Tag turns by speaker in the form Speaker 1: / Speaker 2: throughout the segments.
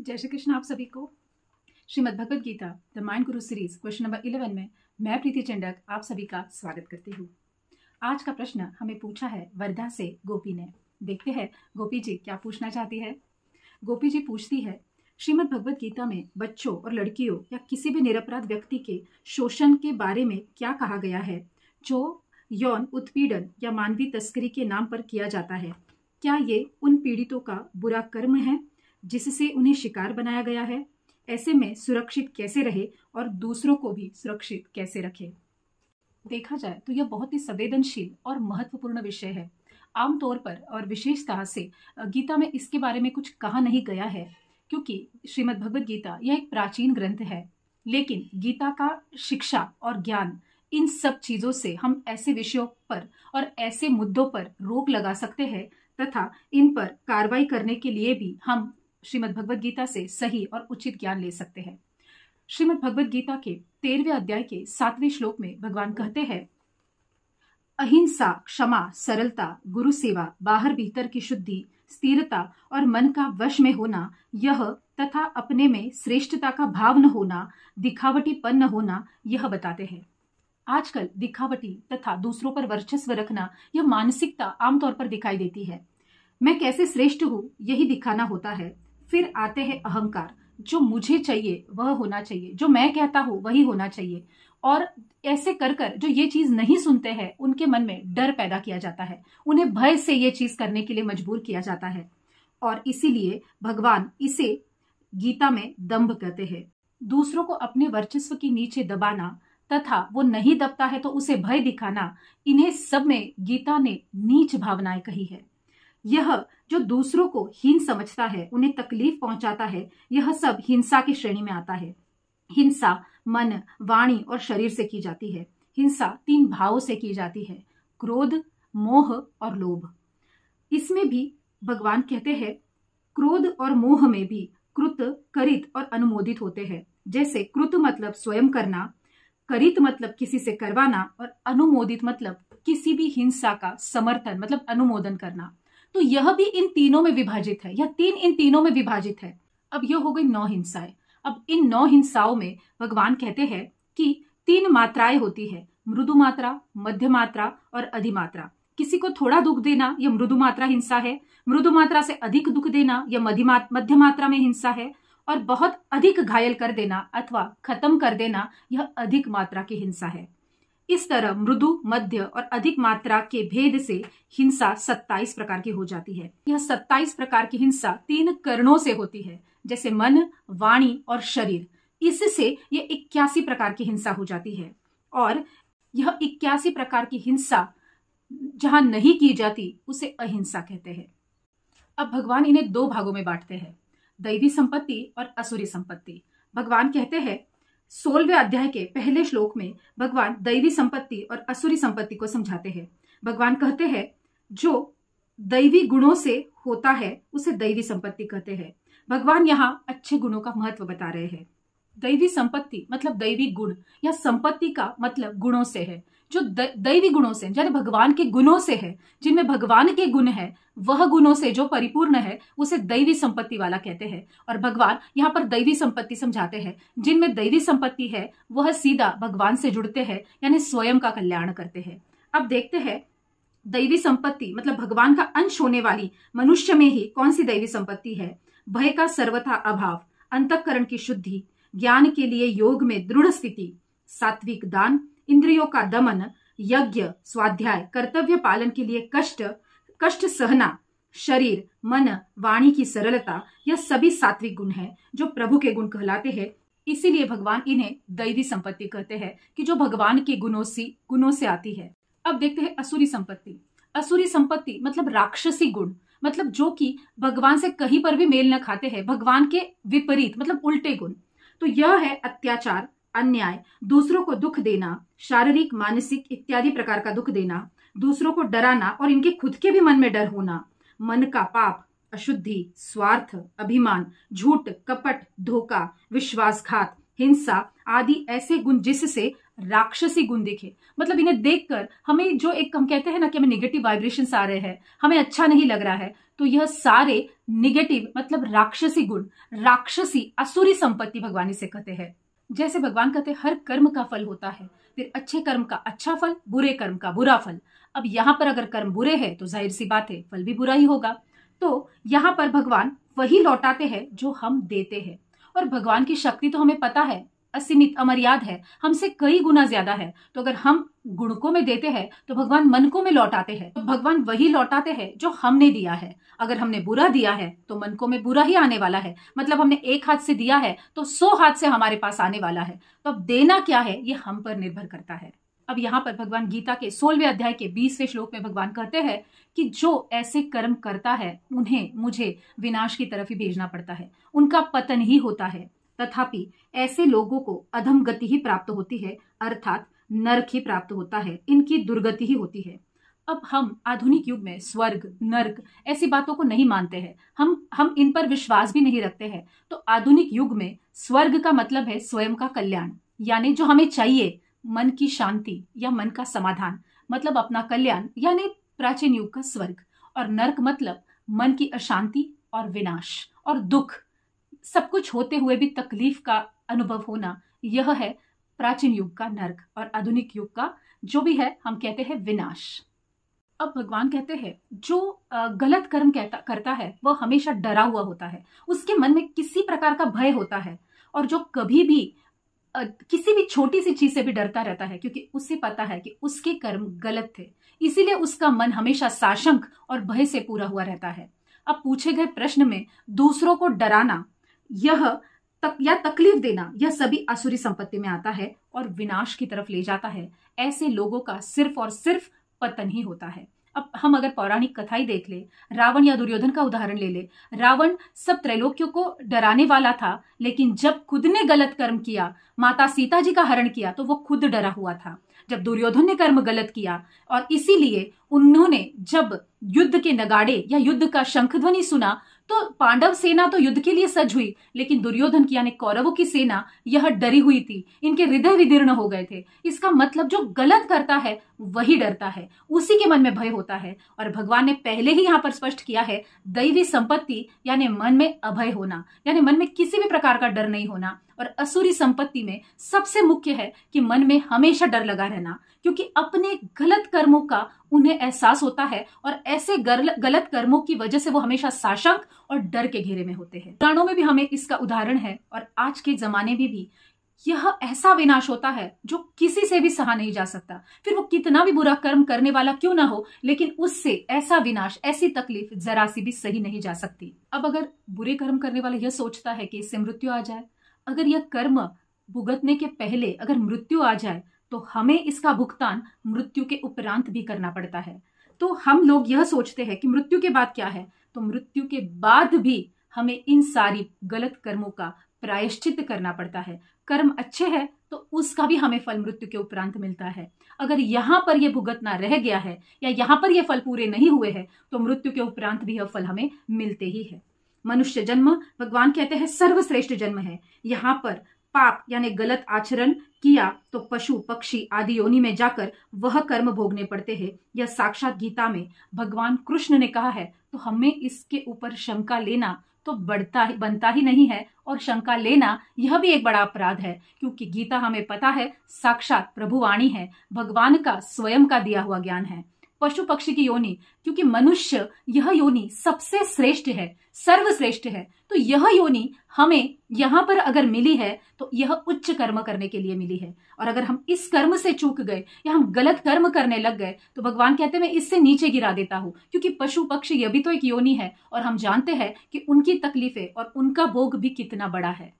Speaker 1: जय श्री कृष्ण। आप सभी को Shrimad Bhagavad Gita the mind Guru series question number 11 में मैं प्रीति चंडक आप सभी का स्वागत करती हूँ। आज का प्रश्न हमें पूछा है वर्धा से गोपी ने। देखते हैं गोपी जी क्या पूछना चाहती है। गोपी जी पूछती है, श्रीमद् भगवद गीता में बच्चों और लड़कियों या किसी भी निरपराध व्यक्ति के शोषण के बारे में क्या कहा गया है जो यौन उत्पीड़न या मानवीय तस्करी के नाम पर किया जाता है? क्या ये उन पीड़ितों का बुरा कर्म है जिससे उन्हें शिकार बनाया गया है? ऐसे में सुरक्षित कैसे रहे और दूसरों को भी सुरक्षित कैसे रखे? देखा जाए तो यह बहुत ही संवेदनशील और महत्वपूर्ण विषय है। आमतौर पर और विशेषतः से गीता में इसके बारे में कुछ कहा नहीं गया है क्योंकि श्रीमद् भगवद गीता यह एक प्राचीन ग्रंथ है। लेकिन गीता का शिक्षा और ज्ञान, इन सब चीजों से हम ऐसे विषयों पर और ऐसे मुद्दों पर रोक लगा सकते हैं तथा इन पर कार्रवाई करने के लिए भी हम श्रीमद् भगवद गीता से सही और उचित ज्ञान ले सकते हैं। श्रीमद् भगवद गीता के 13वें अध्याय के 7वें श्लोक में भगवान कहते हैं, अहिंसा, क्षमा, सरलता, गुरु सेवा, बाहर भीतर की शुद्धि, स्थिरता और मन का वश में होना, यह तथा अपने में श्रेष्ठता का भाव न होना, दिखावटीपन न होना, यह बताते हैं। आजकल दिखावटी तथा दूसरों पर वर्चस्व रखना यह मानसिकता आमतौर पर दिखाई देती है। मैं कैसे श्रेष्ठ हूँ यही दिखाना होता है। फिर आते हैं अहंकार, जो मुझे चाहिए वह होना चाहिए, जो मैं कहता हूँ वही होना चाहिए। और ऐसे कर कर जो ये चीज नहीं सुनते हैं उनके मन में डर पैदा किया जाता है, उन्हें भय से ये चीज करने के लिए मजबूर किया जाता है। और इसीलिए भगवान इसे गीता में दंभ कहते हैं। दूसरों को अपने वर्चस्व के नीचे दबाना तथा वो नहीं दबता है तो उसे भय दिखाना, इन्हें सब में गीता ने नीच भावनाएं कही है। यह जो दूसरों को हीन समझता है, उन्हें तकलीफ पहुंचाता है, यह सब हिंसा की श्रेणी में आता है। हिंसा मन, वाणी और शरीर से की जाती है। हिंसा 3 भावों से की जाती है, क्रोध, मोह और लोभ। इसमें भी भगवान कहते हैं क्रोध और मोह में भी कृत, करित और अनुमोदित होते हैं। जैसे कृत मतलब स्वयं करना, करित मतलब किसी से करवाना और अनुमोदित मतलब किसी भी हिंसा का समर्थन मतलब अनुमोदन करना। तो यह भी इन तीनों में विभाजित है, यह 3 इन तीनों में विभाजित है। अब यह हो गई 9 हिंसाएं। अब इन 9 हिंसाओं में भगवान कहते हैं कि 3 मात्राएं होती है, मृदु मात्रा, मध्य मात्रा और अधिमात्रा। किसी को थोड़ा दुख देना यह मृदु मात्रा हिंसा है, मृदु मात्रा से अधिक दुख देना यह मध्य मात्रा में हिंसा है, और बहुत अधिक घायल कर देना अथवा खत्म कर देना यह अधिक मात्रा की हिंसा है। इस तरह मृदु, मध्य और अधिक मात्रा के भेद से हिंसा 27 प्रकार की हो जाती है। यह 27 प्रकार की हिंसा 3 करणों से होती है, जैसे मन, वाणी और शरीर। इससे ये 81 प्रकार की हिंसा हो जाती है। और यह 81 प्रकार की हिंसा जहां नहीं की जाती उसे अहिंसा कहते हैं। अब भगवान इन्हें 2 भागों में बांटते हैं, दैवी संपत्ति और असुरी संपत्ति। भगवान कहते हैं 16वें अध्याय के पहले श्लोक में भगवान दैवी संपत्ति और असुरी संपत्ति को समझाते हैं। भगवान कहते हैं जो दैवी गुणों से होता है उसे दैवी संपत्ति कहते हैं। भगवान यहाँ अच्छे गुणों का महत्व बता रहे हैं। दैवी संपत्ति मतलब दैवी गुण, या संपत्ति का मतलब गुणों से है। जो दैवी गुणों से यानी भगवान के गुणों से है, जिनमें भगवान के गुण है, वह गुणों से जो परिपूर्ण है उसे दैवी संपत्ति वाला कहते हैं। और भगवान यहाँ पर दैवी संपत्ति समझाते हैं। जिनमें दैवी संपत्ति है वह सीधा भगवान से जुड़ते हैं, यानी स्वयं का कल्याण करते हैं। अब देखते हैं दैवी संपत्ति मतलब भगवान का अंश होने वाली मनुष्य में ही कौन सी दैवी संपत्ति है। भय का सर्वथा अभाव, अंतःकरण की शुद्धि, ज्ञान के लिए योग में दृढ़ स्थिति, सात्विक दान, इंद्रियों का दमन, यज्ञ, स्वाध्याय, कर्तव्य पालन के लिए कष्ट सहना, शरीर, मन, वाणी की सरलता, यह सभी सात्विक गुण हैं जो प्रभु के गुण कहलाते हैं। इसीलिए भगवान इन्हें दैवी संपत्ति कहते हैं कि जो भगवान के गुणों से आती है। अब देखते हैं असुरी संपत्ति। असुरी संपत्ति मतलब राक्षसी गुण, मतलब जो कि भगवान से कहीं पर भी मेल न खाते हैं, भगवान के विपरीत मतलब उल्टे गुण। तो यह है अत्याचार, अन्याय, दूसरों को दुख देना, शारीरिक, मानसिक इत्यादि प्रकार का दुख देना, दूसरों को डराना और इनके खुद के भी मन में डर होना, मन का पाप, अशुद्धि, स्वार्थ, अभिमान, झूठ, कपट, धोखा, विश्वासघात, हिंसा आदि ऐसे गुण जिससे राक्षसी गुण दिखे। मतलब इन्हें देखकर हमें जो एक हम कहते हैं ना कि हमें नेगेटिव वाइब्रेशंस आ रहे हैं, हमें अच्छा नहीं लग रहा है, तो यह सारे निगेटिव मतलब राक्षसी गुण, राक्षसी असुरी संपत्ति भगवान इसे कहते हैं। जैसे भगवान कहते हैं हर कर्म का फल होता है, फिर अच्छे कर्म का अच्छा फल, बुरे कर्म का बुरा फल। अब यहाँ पर अगर कर्म बुरे हैं तो जाहिर सी बात है फल भी बुरा ही होगा। तो यहाँ पर भगवान वही लौटाते हैं जो हम देते हैं, और भगवान की शक्ति तो हमें पता है असीमित अमर्याद है, हमसे कई गुना ज्यादा है। तो अगर हम गुणकों में देते हैं तो भगवान मनकों में लौटाते हैं, तो भगवान वही लौटाते हैं जो हमने दिया है। अगर हमने बुरा दिया है तो मनकों में बुरा ही आने वाला है, मतलब हमने एक हाथ से दिया है तो 100 हाथ से हमारे पास आने वाला है। तो अब देना क्या है ये हम पर निर्भर करता है। अब यहाँ पर भगवान गीता के 16वें अध्याय के 20वें श्लोक में भगवान कहते हैं कि जो ऐसे कर्म करता है उन्हें मुझे विनाश की तरफ ही भेजना पड़ता है, उनका पतन ही होता है। तथापि ऐसे लोगों को अधम गति ही प्राप्त होती है, अर्थात नरक ही प्राप्त होता है, इनकी दुर्गति ही होती है। अब हम आधुनिक युग में स्वर्ग नरक ऐसी बातों को नहीं मानते हैं, हम इन पर विश्वास भी नहीं रखते हैं। तो आधुनिक युग में स्वर्ग का मतलब है स्वयं का कल्याण, यानी जो हमें चाहिए मन की शांति या मन का समाधान, मतलब अपना कल्याण, यानी प्राचीन युग का स्वर्ग। और नरक मतलब मन की अशांति और विनाश और दुख, सब कुछ होते हुए भी तकलीफ का अनुभव होना, यह है प्राचीन युग का नरक। और आधुनिक युग का जो भी है हम कहते हैं विनाश। अब भगवान कहते हैं जो गलत कर्म करता है वह हमेशा डरा हुआ होता है, उसके मन में किसी प्रकार का भय होता है, और जो कभी भी किसी भी छोटी सी चीज से भी डरता रहता है क्योंकि उसे पता है कि उसके कर्म गलत थे, इसीलिए उसका मन हमेशा साशंक और भय से पूरा हुआ रहता है। अब पूछे गए प्रश्न में दूसरों को डराना या तकलीफ देना, यह सभी आसुरी संपत्ति में आता है और विनाश की तरफ ले जाता है। ऐसे लोगों का सिर्फ और सिर्फ पतन ही होता है। अब हम अगर पौराणिक कथा ही देख ले, रावण या दुर्योधन का उदाहरण ले ले। रावण सब त्रैलोक्यों को डराने वाला था, लेकिन जब खुद ने गलत कर्म किया, माता सीता जी का हरण किया, तो वो खुद डरा हुआ था। जब दुर्योधन ने कर्म गलत किया और इसीलिए उन्होंने जब युद्ध के नगाड़े या युद्ध का शंखध्वनि सुना तो पांडव सेना तो युद्ध के लिए सज हुई, लेकिन दुर्योधन की यानी कौरवों की सेना यह डरी हुई थी, इनके हृदय विदीर्ण हो गए थे। इसका मतलब जो गलत करता है वही डरता है, उसी के मन में भय होता है। और भगवान ने पहले ही यहाँ पर स्पष्ट किया है, दैवी संपत्ति यानी मन में अभय होना, यानी मन में किसी भी प्रकार का डर नहीं होना। और असुरी संपत्ति में सबसे मुख्य है कि मन में हमेशा डर लगा रहना, क्योंकि अपने गलत कर्मों का उन्हें एहसास होता है और ऐसे गलत कर्मों की वजह से वो हमेशा साशंक और डर के घेरे में होते हैं। पुराणों में भी हमें इसका उदाहरण है और आज के जमाने में भी यह ऐसा विनाश होता है जो किसी से भी सहा नहीं जा सकता, फिर वो कितना भी बुरा कर्म करने वाला क्यों ना हो, लेकिन उससे ऐसा विनाश, ऐसी तकलीफ जरा सी भी सही नहीं जा सकती। अब अगर बुरे कर्म करने वाला यह सोचता है कि इससे मृत्यु आ जाए, अगर यह कर्म भुगतने के पहले अगर मृत्यु आ जाए तो हमें इसका भुगतान मृत्यु के उपरांत भी करना पड़ता है। तो हम लोग यह सोचते हैं कि मृत्यु के बाद क्या है, तो मृत्यु के बाद भी हमें इन सारी गलत कर्मों का प्रायश्चित करना पड़ता है। कर्म अच्छे हैं तो उसका भी हमें फल मृत्यु के उपरांत मिलता है। अगर यहाँ पर यह भुगतना रह गया है या यहाँ पर यह फल पूरे नहीं हुए हैं तो मृत्यु के उपरांत भी यह फल हमें मिलते ही है। मनुष्य जन्म भगवान कहते हैं सर्वश्रेष्ठ जन्म है। यहाँ पर पाप यानी गलत आचरण किया तो पशु पक्षी आदि योनि में जाकर वह कर्म भोगने पड़ते हैं। यह साक्षात गीता में भगवान कृष्ण ने कहा है। तो हमें इसके ऊपर शंका लेना तो बनता ही नहीं है, और शंका लेना यह भी एक बड़ा अपराध है, क्योंकि गीता हमें पता है साक्षात प्रभु वाणी है, भगवान का स्वयं का दिया हुआ ज्ञान है। पशु पक्षी की योनि, क्योंकि मनुष्य यह योनि सबसे श्रेष्ठ है, सर्वश्रेष्ठ है, तो यह योनि हमें यहाँ पर अगर मिली है तो यह उच्च कर्म करने के लिए मिली है। और अगर हम इस कर्म से चूक गए या हम गलत कर्म करने लग गए तो भगवान कहते हैं मैं इससे नीचे गिरा देता हूँ, क्योंकि पशु पक्षी यह भी तो एक योनि है और हम जानते हैं कि उनकी तकलीफें और उनका भोग भी कितना बड़ा है।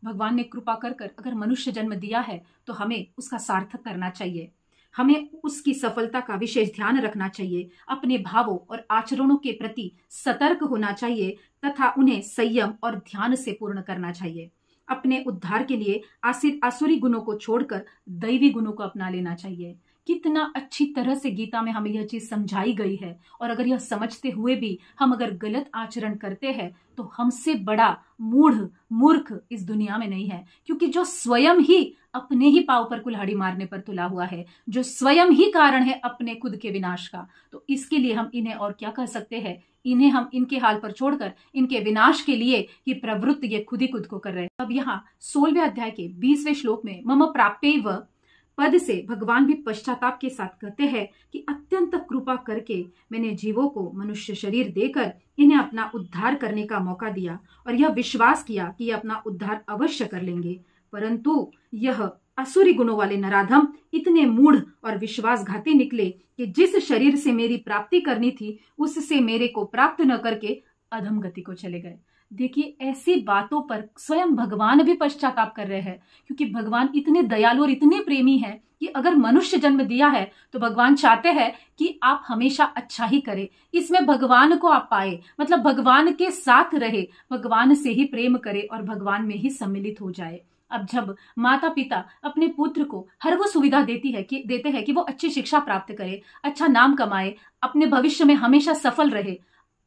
Speaker 1: भगवान ने कृपा कर अगर मनुष्य जन्म दिया है तो हमें उसका सार्थक करना चाहिए, हमें उसकी सफलता का विशेष ध्यान रखना चाहिए, अपने भावों और आचरणों के प्रति सतर्क होना चाहिए तथा उन्हें संयम और ध्यान से पूर्ण करना चाहिए। अपने उद्धार के लिए आसुरी गुणों को छोड़कर दैवी गुणों को अपना लेना चाहिए, कितना अच्छी तरह से गीता में हमें यह चीज समझाई गई है। और अगर यह समझते हुए भी हम अगर गलत आचरण करते हैं तो हमसे बड़ा मूर्ख इस दुनिया में नहीं है, क्योंकि जो स्वयं ही अपने ही पांव पर कुल्हाड़ी मारने पर तुला हुआ है, जो स्वयं ही कारण है अपने खुद के विनाश का, तो इसके लिए हम इन्हें और क्या कह सकते हैं, इन्हें हम इनके हाल पर छोड़कर इनके विनाश के लिए ये प्रवृत्त ये खुद ही खुद को कर रहे हैं। अब यहाँ 16वें अध्याय के 20वें श्लोक में मम प्राप्यैव पद से भगवान भी पश्चाताप के साथ कहते हैं कि अत्यंत कृपा करके मैंने जीवों को मनुष्य शरीर देकर इन्हें अपना उद्धार करने का मौका दिया और यह विश्वास किया कि ये अपना उद्धार अवश्य कर लेंगे, परंतु यह असुरी गुणों वाले नराधम इतने मूढ़ और विश्वासघाती निकले कि जिस शरीर से मेरी प्राप्ति करनी थी उससे मेरे को प्राप्त न करके अधम गति को चले गए। देखिए, ऐसी बातों पर स्वयं भगवान भी पश्चाताप कर रहे हैं, क्योंकि भगवान इतने दयालु और इतने प्रेमी हैं कि अगर मनुष्य जन्म दिया है तो भगवान चाहते हैं कि आप हमेशा अच्छा ही करें, इसमें भगवान को आप पाए, मतलब भगवान के साथ रहे, भगवान से ही प्रेम करे और भगवान में ही सम्मिलित हो जाए। अब जब माता पिता अपने पुत्र को हर वो सुविधा देते हैं कि वो अच्छी शिक्षा प्राप्त करे, अच्छा नाम कमाए, अपने भविष्य में हमेशा सफल रहे,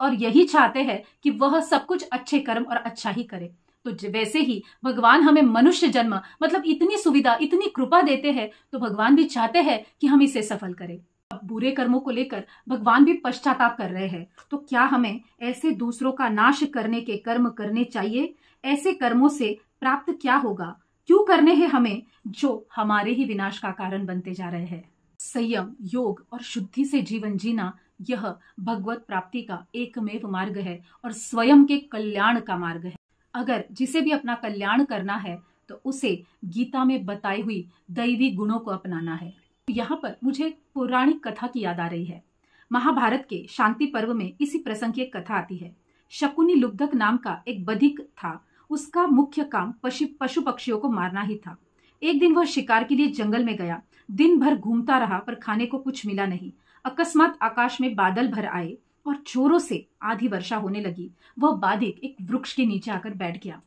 Speaker 1: और यही चाहते हैं कि वह सब कुछ अच्छे कर्म और अच्छा ही करे, तो वैसे ही भगवान हमें मनुष्य जन्म मतलब इतनी सुविधा इतनी कृपा देते हैं, तो भगवान भी चाहते हैं कि हम इसे सफल करें। अब बुरे कर्मों को लेकर भगवान भी पश्चाताप कर रहे हैं, तो क्या हमें ऐसे दूसरों का नाश करने के कर्म करने चाहिए? ऐसे कर्मों से प्राप्त क्या होगा? क्यों करने हैं हमें, जो हमारे ही विनाश का कारण बनते जा रहे हैं? संयम, योग और शुद्धि से जीवन जीना यह भगवत प्राप्ति का एकमेव मार्ग है और स्वयं के कल्याण का मार्ग है। अगर जिसे भी अपना कल्याण करना है तो उसे गीता में बताई हुई दैवी गुणों को अपनाना है। यहाँ पर मुझे एक पौराणिक कथा की याद आ रही है। महाभारत के शांति पर्व में इसी प्रसंग की एक कथा आती है। शकुनी लुब्धक नाम का एक बधिक था। उसका मुख्य काम पशु पक्षियों को मारना ही था। एक दिन वह शिकार के लिए जंगल में गया। दिन भर घूमता रहा पर खाने को कुछ मिला नहीं। अकस्मात आकाश में बादल भर आए और जोरों से आधी वर्षा होने लगी। वह बाधिक एक वृक्ष के नीचे आकर बैठ गया।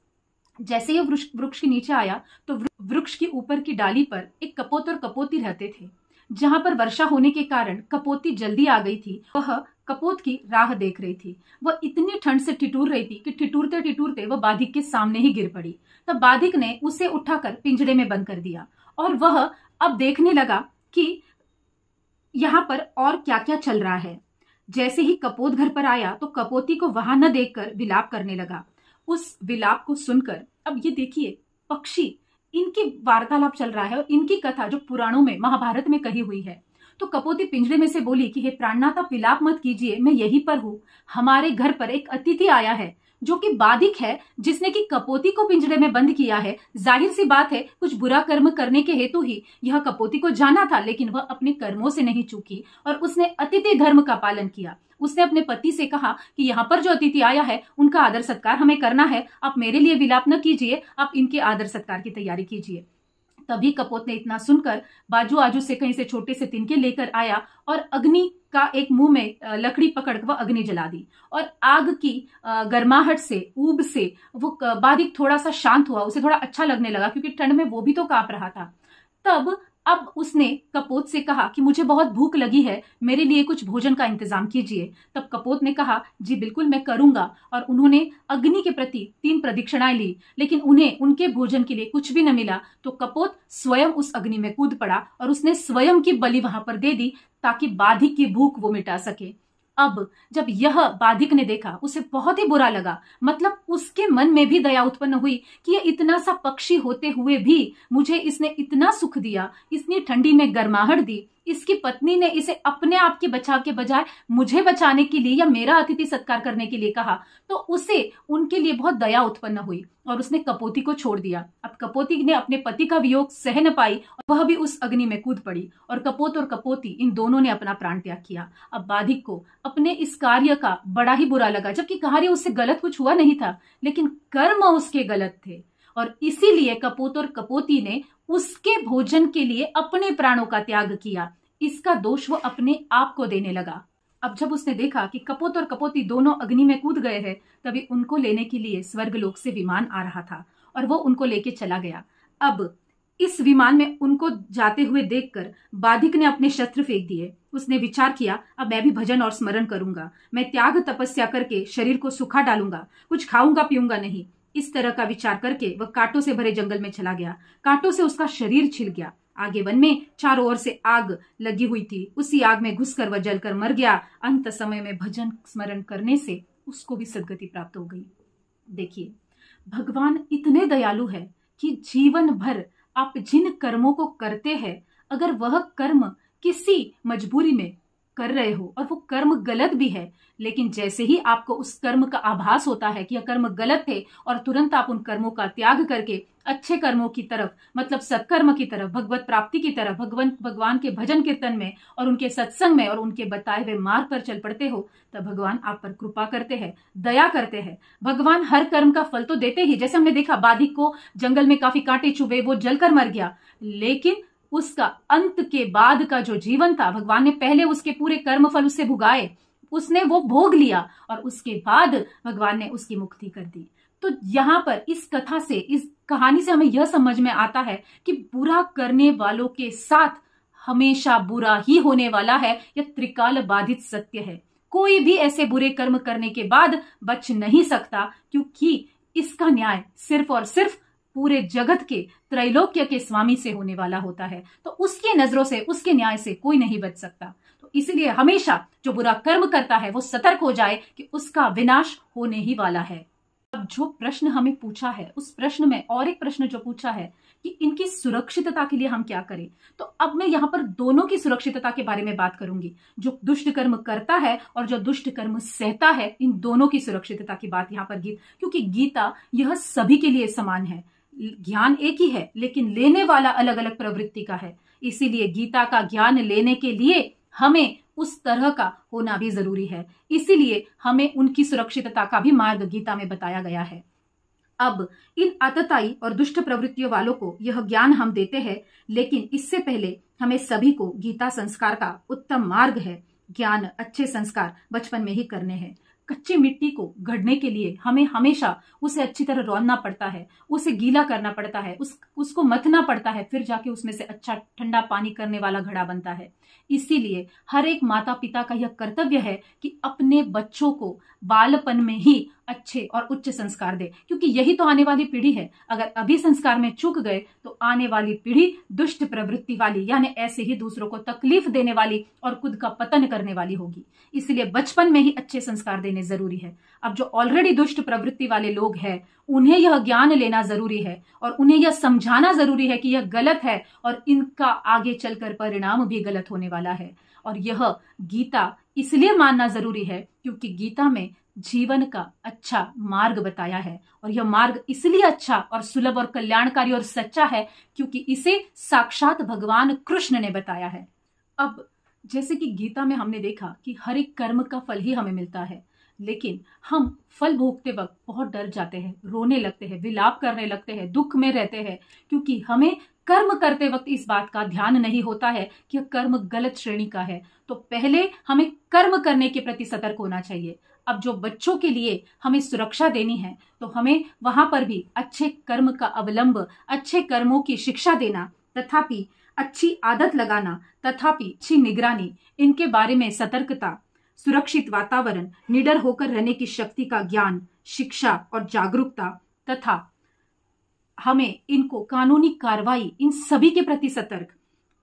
Speaker 1: जैसे ही वृक्ष के नीचे आया तो वृक्ष की ऊपर की डाली पर एक कपोत और कपोती रहते थे। जहां पर वर्षा होने के कारण कपोती जल्दी आ गई थी, वह कपोत की राह देख रही थी। वह इतनी ठंड से ठिठुर रही थी कि ठिठुरते ठिठुरते वह बाधिक के सामने ही गिर पड़ी। तब बाधिक ने उसे उठाकर पिंजड़े में बंद कर दिया और वह अब देखने लगा कि यहाँ पर और क्या क्या चल रहा है। जैसे ही कपोत घर पर आया तो कपोती को वहां न देखकर विलाप करने लगा। उस विलाप को सुनकर, अब ये देखिए, पक्षी, इनकी वार्तालाप चल रहा है और इनकी कथा जो पुराणों में महाभारत में कही हुई है। तो कपोती पिंजरे में से बोली कि हे प्राणनाथ, आप विलाप मत कीजिए, मैं यहीं पर हूं। हमारे घर पर एक अतिथि आया है जो कि बाधिक है, जिसने कि कपोती को पिंजरे में बंद किया है। जाहिर सी बात है, कुछ बुरा कर्म करने के हेतु ही यह कपोती को जाना था, लेकिन वह अपने कर्मों से नहीं चूकी और उसने अतिथि धर्म का पालन किया। उसने अपने पति से कहा कि यहाँ पर जो अतिथि आया है उनका आदर सत्कार हमें करना है, आप मेरे लिए विलाप न कीजिए, आप इनके आदर सत्कार की तैयारी कीजिए। तभी कपोत ने इतना सुनकर बाजू आजू से कहीं से छोटे से तिनके लेकर आया और अग्नि का एक मुंह में लकड़ी पकड़ वह अग्नि जला दी और आग की गर्माहट से, ऊब से वो बाधिक थोड़ा सा शांत हुआ। उसे थोड़ा अच्छा लगने लगा, क्योंकि ठंड में वो भी तो कांप रहा था। तब अब उसने कपोत से कहा कि मुझे बहुत भूख लगी है, मेरे लिए कुछ भोजन का इंतजाम कीजिए। तब कपोत ने कहा, जी बिल्कुल, मैं करूंगा। और उन्होंने अग्नि के प्रति 3 प्रदक्षिणाएं ली, लेकिन उन्हें उनके भोजन के लिए कुछ भी न मिला। तो कपोत स्वयं उस अग्नि में कूद पड़ा और उसने स्वयं की बलि वहां पर दे दी ताकि बाधिक की भूख वो मिटा सके। अब जब यह बाधिक ने देखा, उसे बहुत ही बुरा लगा। मतलब उसके मन में भी दया उत्पन्न हुई कि ये इतना सा पक्षी होते हुए भी मुझे इसने इतना सुख दिया, इतनी ठंडी में गर्माहट दी। इसकी पत्नी ने इसे अपने आप के बचाव के बजाय मुझे बचाने के लिए या मेरा अतिथि सत्कार करने के लिए कहा, तो उसे उनके लिए बहुत दया उत्पन्न हुई और उसने कपोती को छोड़ दिया। अब कपोती ने अपने पति का वियोग सह न पाई और वह भी उस अग्नि में कूद पड़ी और कपोत और कपोती इन दोनों ने अपना प्राण त्याग किया। अब बाधिक को अपने इस कार्य का बड़ा ही बुरा लगा, जबकि कार्य उससे गलत कुछ हुआ नहीं था, लेकिन कर्म उसके गलत थे और इसीलिए कपोत और कपोती ने उसके भोजन के लिए अपने प्राणों का त्याग किया। इसका दोष वो अपने आप को देने लगा। अब जब उसने देखा कि कपोत और कपोती दोनों अग्नि में कूद गए हैं, तभी उनको लेने के लिए स्वर्गलोक से विमान आ रहा था और वो उनको लेके चला गया। अब इस विमान में उनको जाते हुए देखकर बाधिक ने अपने शस्त्र फेंक दिए। उसने विचार किया, अब मैं भी भजन और स्मरण करूंगा, मैं त्याग तपस्या करके शरीर को सुखा डालूंगा, कुछ खाऊंगा पीऊंगा नहीं। इस तरह का विचार करके वह कांटों से भरे जंगल में चला गया। कांटों से उसका शरीर छिल गया। आगे वन में चारों ओर से आग लगी हुई थी। उसी आग में घुसकर वह जलकर मर गया। अंत समय में भजन स्मरण करने से उसको भी सद्गति प्राप्त हो गई। देखिए, भगवान इतने दयालु है कि जीवन भर आप जिन कर्मों को करते हैं, अगर वह कर्म किसी मजबूरी में कर रहे हो और वो कर्म गलत भी है, लेकिन जैसे ही आपको उस कर्म का आभास होता है कि यह कर्म गलत थे और तुरंत आप उन कर्मों का त्याग करके अच्छे कर्मों की तरफ, मतलब सत्कर्म की तरफ, भगवत प्राप्ति की तरफ, भगवान के भजन कीर्तन में और उनके सत्संग में और उनके बताए हुए मार्ग पर चल पड़ते हो, तब भगवान आप पर कृपा करते हैं, दया करते हैं। भगवान हर कर्म का फल तो देते ही। जैसे हमने देखा, बाधिक को जंगल में काफी कांटे चुभे, वो जलकर मर गया, लेकिन उसका अंत के बाद का जो जीवन था, भगवान ने पहले उसके पूरे कर्म फल उससे भुगाए, उसने वो भोग लिया और उसके बाद भगवान ने उसकी मुक्ति कर दी। तो यहां पर इस कथा से, इस कहानी से हमें यह समझ में आता है कि बुरा करने वालों के साथ हमेशा बुरा ही होने वाला है। यह त्रिकाल बाधित सत्य है। कोई भी ऐसे बुरे कर्म करने के बाद बच नहीं सकता, क्योंकि इसका न्याय सिर्फ और सिर्फ पूरे जगत के त्रैलोक्य के स्वामी से होने वाला होता है। तो उसकी नजरों से, उसके न्याय से कोई नहीं बच सकता। तो इसीलिए हमेशा जो बुरा कर्म करता है वो सतर्क हो जाए कि उसका विनाश होने ही वाला है। अब जो प्रश्न हमें पूछा है, उस प्रश्न में और एक प्रश्न जो पूछा है कि इनकी सुरक्षितता के लिए हम क्या करें, तो अब मैं यहाँ पर दोनों की सुरक्षितता के बारे में बात करूंगी। जो दुष्ट कर्म करता है और जो दुष्ट कर्म सहता है, इन दोनों की सुरक्षितता की बात यहाँ पर क्योंकि गीता यह सभी के लिए समान है। ज्ञान एक ही है, लेकिन लेने वाला अलग अलग प्रवृत्ति का है। इसीलिए गीता का ज्ञान लेने के लिए हमें उस तरह का होना भी जरूरी है। इसीलिए हमें उनकी सुरक्षितता का भी मार्ग गीता में बताया गया है। अब इन आतताई और दुष्ट प्रवृत्तियों वालों को यह ज्ञान हम देते हैं, लेकिन इससे पहले हमें सभी को गीता संस्कार का उत्तम मार्ग है। ज्ञान, अच्छे संस्कार बचपन में ही करने हैं। कच्ची मिट्टी को गढ़ने के लिए हमें हमेशा उसे अच्छी तरह रौंदना पड़ता है, उसे गीला करना पड़ता है, उसको मथना पड़ता है, फिर जाके उसमें से अच्छा ठंडा पानी करने वाला घड़ा बनता है। इसीलिए हर एक माता पिता का यह कर्तव्य है कि अपने बच्चों को बालपन में ही अच्छे और उच्च संस्कार दे, क्योंकि यही तो आने वाली पीढ़ी है। अगर अभी संस्कार में चूक गए तो आने वाली पीढ़ी दुष्ट प्रवृत्ति वाली, यानी ऐसे ही दूसरों को तकलीफ देने वाली और खुद का पतन करने वाली होगी। इसलिए बचपन में ही अच्छे संस्कार देने जरूरी है। अब जो ऑलरेडी दुष्ट प्रवृत्ति वाले लोग हैं, उन्हें यह ज्ञान लेना जरूरी है और उन्हें यह समझाना जरूरी है कि यह गलत है और इनका आगे चलकर परिणाम भी गलत होने वाला है। और यह गीता इसलिए मानना जरूरी है क्योंकि गीता में जीवन का अच्छा मार्ग बताया है, और यह मार्ग इसलिए अच्छा और सुलभ और कल्याणकारी और सच्चा है क्योंकि इसे साक्षात भगवान कृष्ण ने बताया है। अब जैसे कि गीता में हमने देखा कि हर एक कर्म का फल ही हमें मिलता है, लेकिन हम फल भोगते वक्त बहुत डर जाते हैं, रोने लगते हैं, विलाप करने लगते हैं, दुख में रहते हैं, क्योंकि हमें कर्म करते वक्त इस बात का ध्यान नहीं होता है कि यह कर्म गलत श्रेणी का है। तो पहले हमें कर्म करने के प्रति सतर्क होना चाहिए। अब जो बच्चों के लिए हमें सुरक्षा देनी है, तो हमें वहां पर भी अच्छे कर्म का अवलंब, अच्छे कर्मों की शिक्षा देना, तथापि अच्छी आदत लगाना, तथापि अच्छी निगरानी, इनके बारे में सतर्कता, सुरक्षित वातावरण, निडर होकर रहने की शक्ति का ज्ञान, शिक्षा और जागरूकता, तथा हमें इनको कानूनी कार्रवाई, इन सभी के प्रति सतर्क।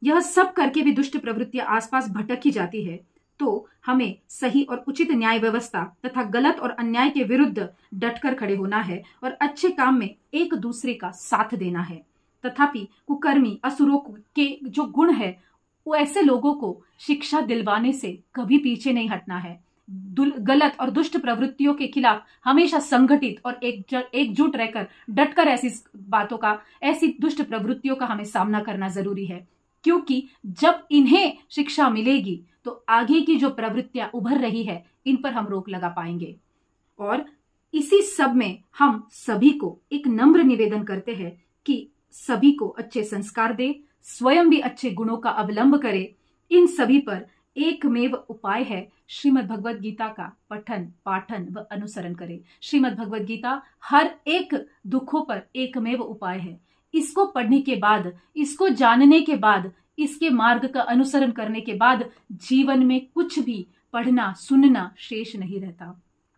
Speaker 1: यह सब करके भी दुष्ट प्रवृत्तियां आसपास भटक ही जाती है, तो हमें सही और उचित न्याय व्यवस्था तथा गलत और अन्याय के विरुद्ध डटकर खड़े होना है और अच्छे काम में एक दूसरे का साथ देना है। तथापि कुकर्मी असुरों के जो गुण है, वो ऐसे लोगों को शिक्षा दिलवाने से कभी पीछे नहीं हटना है। गलत और दुष्ट प्रवृत्तियों के खिलाफ हमेशा संगठित और एकजुट रहकर डटकर ऐसी बातों का, ऐसी दुष्ट प्रवृत्तियों का हमें सामना करना जरूरी है, क्योंकि जब इन्हें शिक्षा मिलेगी तो आगे की जो प्रवृत्तियां उभर रही है, इन पर हम रोक लगा पाएंगे। और इसी सब में हम सभी को एक नम्र निवेदन करते हैं कि सभी को अच्छे संस्कार दे, स्वयं भी अच्छे गुणों का अवलंब करे। इन सभी पर एकमेव उपाय है, श्रीमद् भगवद गीता का पठन, पाठन व अनुसरण करें। श्रीमद् भगवद गीता हर एक दुखों पर एकमेव उपाय है। इसको पढ़ने के बाद, इसको जानने के बाद, इसके मार्ग का अनुसरण करने के बाद जीवन में कुछ भी पढ़ना सुनना शेष नहीं रहता,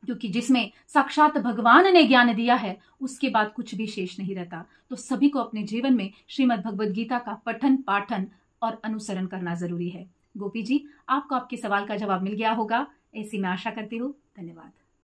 Speaker 1: क्योंकि जिसमें साक्षात भगवान ने ज्ञान दिया है उसके बाद कुछ भी शेष नहीं रहता। तो सभी को अपने जीवन में श्रीमद् भगवद गीता का पठन पाठन और अनुसरण करना जरूरी है। गोपी जी, आपको आपके सवाल का जवाब मिल गया होगा, ऐसी मैं आशा करती हूँ। धन्यवाद।